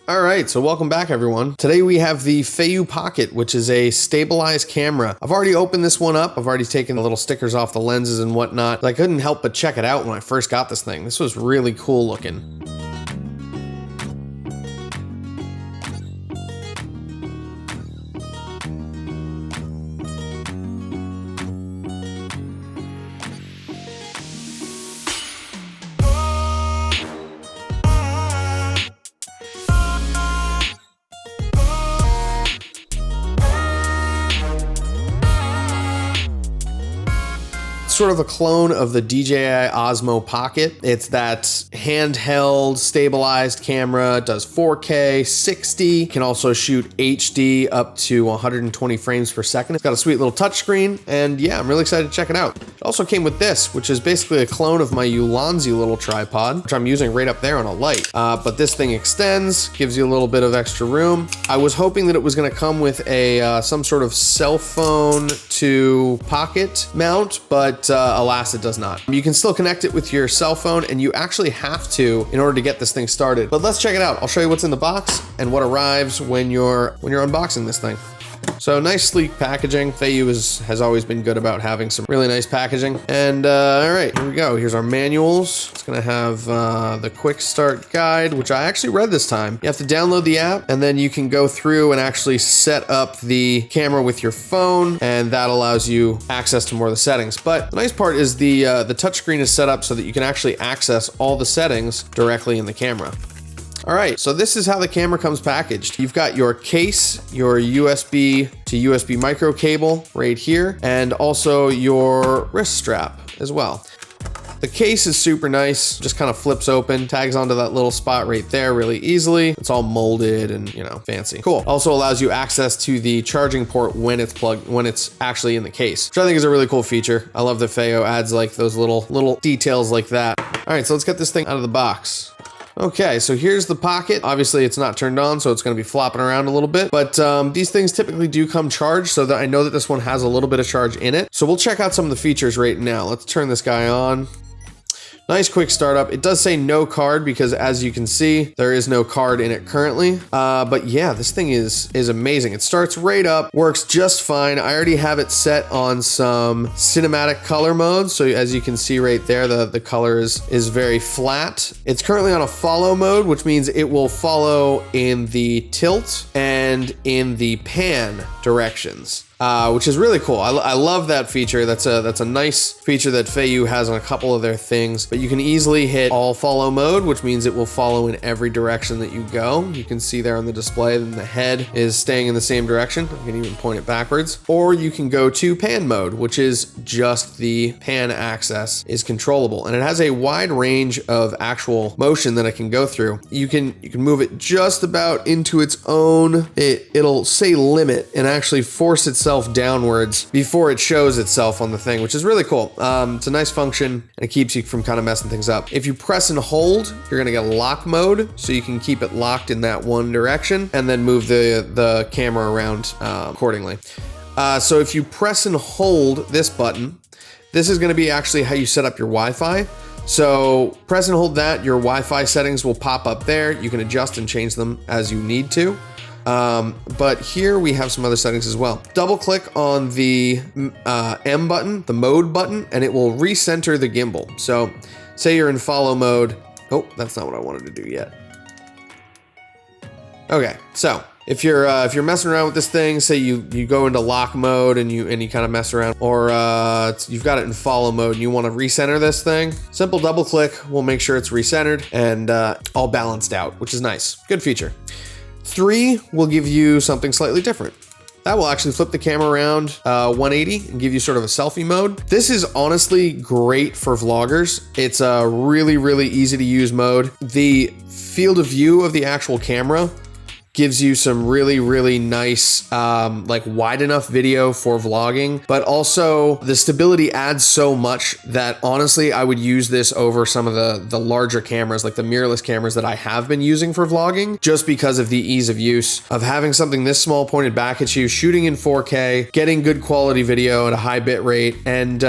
All right, so welcome back everyone. Today we have the Feiyu Pocket, which is a stabilized camera. I've already opened this one up. I've already taken the little stickers off the lenses and whatnot. I couldn't help but check it out when I first got this thing. This was really cool looking. Sort of a clone of the DJI Osmo Pocket. It's that handheld stabilized camera. It does 4K, 60, can also shoot HD up to 120 frames per second. It's got a sweet little touchscreen, and yeah, I'm really excited to check it out. It also came with this, which is basically a clone of my Ulanzi little tripod, which I'm using right up there on a light. But this thing extends, gives you a little bit of extra room. I was hoping that it was gonna come with a some sort of cell phone to pocket mount, but alas, it does not. You can still connect it with your cell phone, and you actually have to in order to get this thing started. But let's check it out. I'll show you what's in the box and what arrives when you're unboxing this thing. So nice sleek packaging. Feiyu has always been good about having some really nice packaging. And all right, here we go. Here's our manuals. It's gonna have the quick start guide, which I actually read this time. You have to download the app, and then you can go through and actually set up the camera with your phone, and that allows you access to more of the settings. But the nice part is the touchscreen is set up so that you can actually access all the settings directly in the camera. All right, so this is how the camera comes packaged. You've got your case, your USB to USB micro cable right here, and also your wrist strap as well. The case is super nice, just kind of flips open, tags onto that little spot right there really easily. It's all molded and, you know, fancy. Cool. Also allows you access to the charging port when it's actually in the case, which I think is a really cool feature. I love that Feiyu adds like those little details like that. All right, so let's get this thing out of the box. Okay, so here's the Pocket. Obviously it's not turned on, so it's gonna be flopping around a little bit, but these things typically do come charged, so that I know that this one has a little bit of charge in it. So we'll check out some of the features right now. Let's turn this guy on. Nice quick startup. It does say no card because, as you can see, there is no card in it currently. But yeah, this thing is amazing. It starts right up, works just fine. I already have it set on some cinematic color mode. So as you can see right there, the color is very flat. It's currently on a follow mode, which means it will follow in the tilt and in the pan directions. Which is really cool. I love that feature. That's a nice feature that Feiyu has on a couple of their things, but you can easily hit all follow mode, which means it will follow in every direction that you go. You can see there on the display that the head is staying in the same direction. I can even point it backwards. Or you can go to pan mode, which is just the pan axis is controllable. And it has a wide range of actual motion that it can go through. You can move it just about into its own, it'll say limit and actually force itself downwards before it shows itself on the thing, which is really cool. It's a nice function, and it keeps you from kind of messing things up. If you press and hold, you're gonna get lock mode, so you can keep it locked in that one direction and then move the camera around accordingly. So if you press and hold this button, this is gonna be actually how you set up your Wi-Fi. So press and hold that, your Wi-Fi settings will pop up there. You can adjust and change them as you need to. But here we have some other settings as well. Double click on the M button, the mode button, and it will recenter the gimbal. So say you're in follow mode. Oh, that's not what I wanted to do yet. Okay, so if you're messing around with this thing, say you go into lock mode and you kind of mess around, or you've got it in follow mode and you want to recenter this thing, simple double click will make sure it's recentered and all balanced out, which is nice. Good feature. 3 will give you something slightly different. That will actually flip the camera around 180 and give you sort of a selfie mode. This is honestly great for vloggers. It's a really, really easy to use mode. The field of view of the actual camera gives you some really, really nice, like wide enough video for vlogging, but also the stability adds so much that honestly, I would use this over some of the larger cameras, like the mirrorless cameras that I have been using for vlogging, just because of the ease of use of having something this small pointed back at you, shooting in 4K, getting good quality video at a high bit rate. And,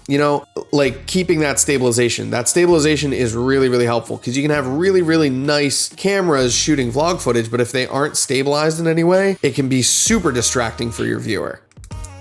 you know, like keeping that stabilization. That stabilization is really, really helpful because you can have really, really nice cameras shooting vlog footage, but if they aren't stabilized in any way, it can be super distracting for your viewer.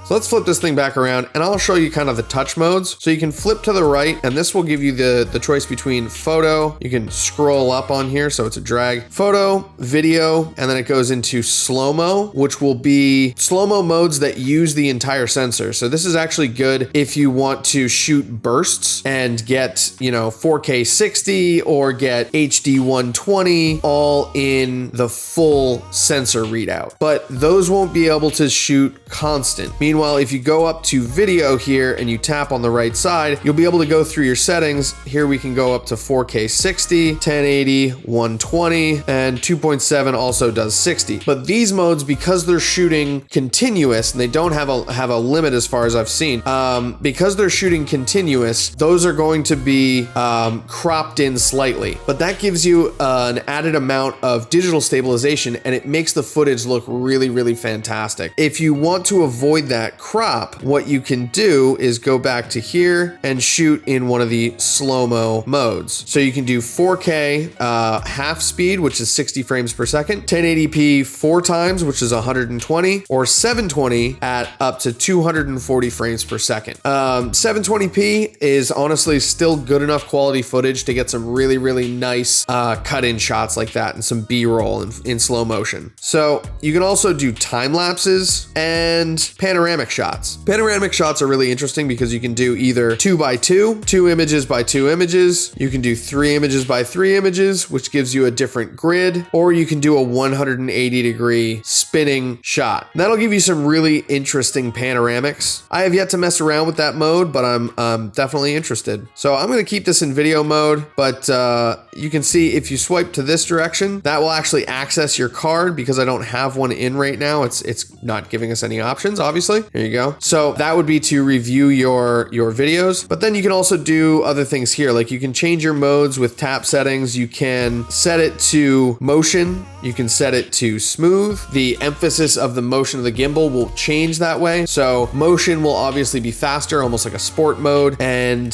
So let's flip this thing back around and I'll show you kind of the touch modes. So you can flip to the right and this will give you the choice between photo. You can scroll up on here, so it's a drag. Photo, video, and then it goes into slow-mo, which will be slow-mo modes that use the entire sensor. So this is actually good if you want to shoot bursts and get, you know, 4K 60 or get HD 120 all in the full sensor readout. But those won't be able to shoot constant. Meanwhile, if you go up to video here and you tap on the right side, you'll be able to go through your settings. Here we can go up to 4K 60, 1080, 120, and 2.7 also does 60. But these modes, because they're shooting continuous and they don't have a limit as far as I've seen, because they're shooting continuous, those are going to be cropped in slightly. But that gives you an added amount of digital stabilization and it makes the footage look really, really fantastic. If you want to avoid that crop, what you can do is go back to here and shoot in one of the slow-mo modes. So you can do 4K half speed, which is 60 frames per second, 1080p 4 times, which is 120, or 720 at up to 240 frames per second. 720p is honestly still good enough quality footage to get some really, really nice cut-in shots like that and some B-roll in slow motion. So you can also do time lapses and panoramic shots. Panoramic shots are really interesting because you can do either 2x2, 2 images by 2 images. You can do 3 images by 3 images, which gives you a different grid, or you can do a 180-degree spinning shot. That'll give you some really interesting panoramics. I have yet to mess around with that mode, but I'm definitely interested. So I'm going to keep this in video mode, but you can see if you swipe to this direction, that will actually access your card because I don't have one in right now. It's not giving us any options, obviously. Here you go. So that would be to review your videos, but then you can also do other things here. Like you can change your modes with tap settings. You can set it to motion. You can set it to smooth. The emphasis of the motion of the gimbal will change that way. So motion will obviously be faster, almost like a sport mode, and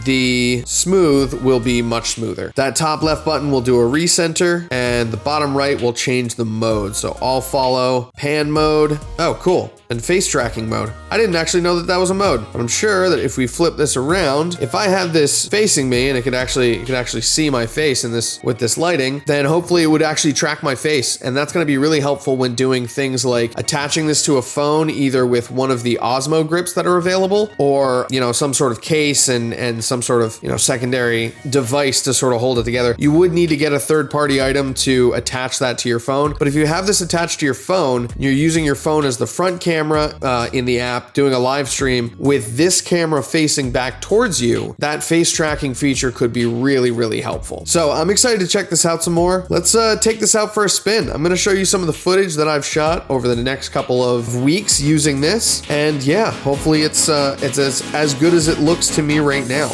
the smooth will be much smoother. That top left button will do a recenter and the bottom right will change the mode. So all follow, pan mode. Oh, cool. And face tracking mode. I didn't actually know that was a mode, but I'm sure that if we flip this around, if I have this facing me and it could actually see my face in this with this lighting, then hopefully it would actually track my face. And that's going to be really helpful when doing things like attaching this to a phone, either with one of the Osmo grips that are available, or, you know, some sort of case and some sort of, you know, secondary device to sort of hold it together. You would need to get a third-party item to attach that to your phone. But if you have this attached to your phone, you're using your phone as the front camera in the app, doing a live stream with this camera facing back towards you, that face tracking feature could be really, really helpful. So I'm excited to check this out some more. Let's take this out for a spin. I'm going to show you some of the footage that I've shot over the next couple of weeks using this. And yeah, hopefully it's as good as it looks to me right now.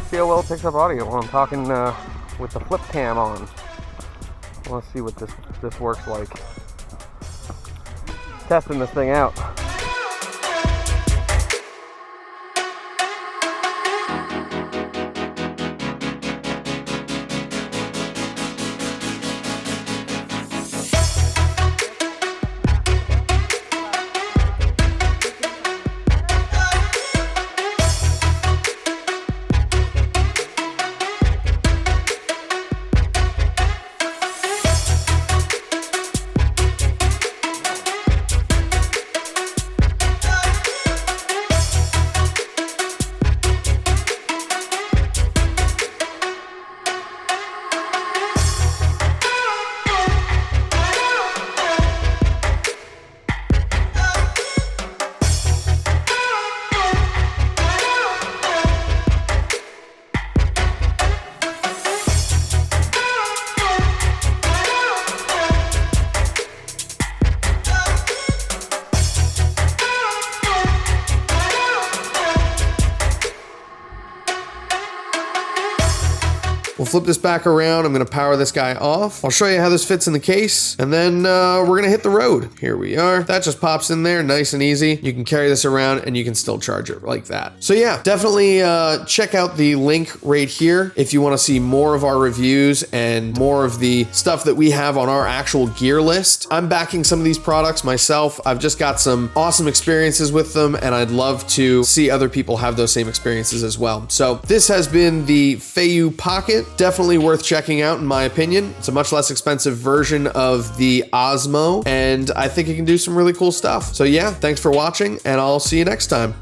see how well it picks up audio while I'm talking with the flip cam on. Let's see what this works like. Testing this thing out. We'll flip this back around. I'm going to power this guy off. I'll show you how this fits in the case, and then we're going to hit the road. Here we are. That just pops in there, nice and easy. You can carry this around and you can still charge it like that. So yeah, definitely check out the link right here if you want to see more of our reviews and more of the stuff that we have on our actual gear list. I'm backing some of these products myself. I've just got some awesome experiences with them, and I'd love to see other people have those same experiences as well. So this has been the Feiyu Pocket. Definitely worth checking out in my opinion. It's a much less expensive version of the Osmo, and I think it can do some really cool stuff. So yeah, thanks for watching, and I'll see you next time.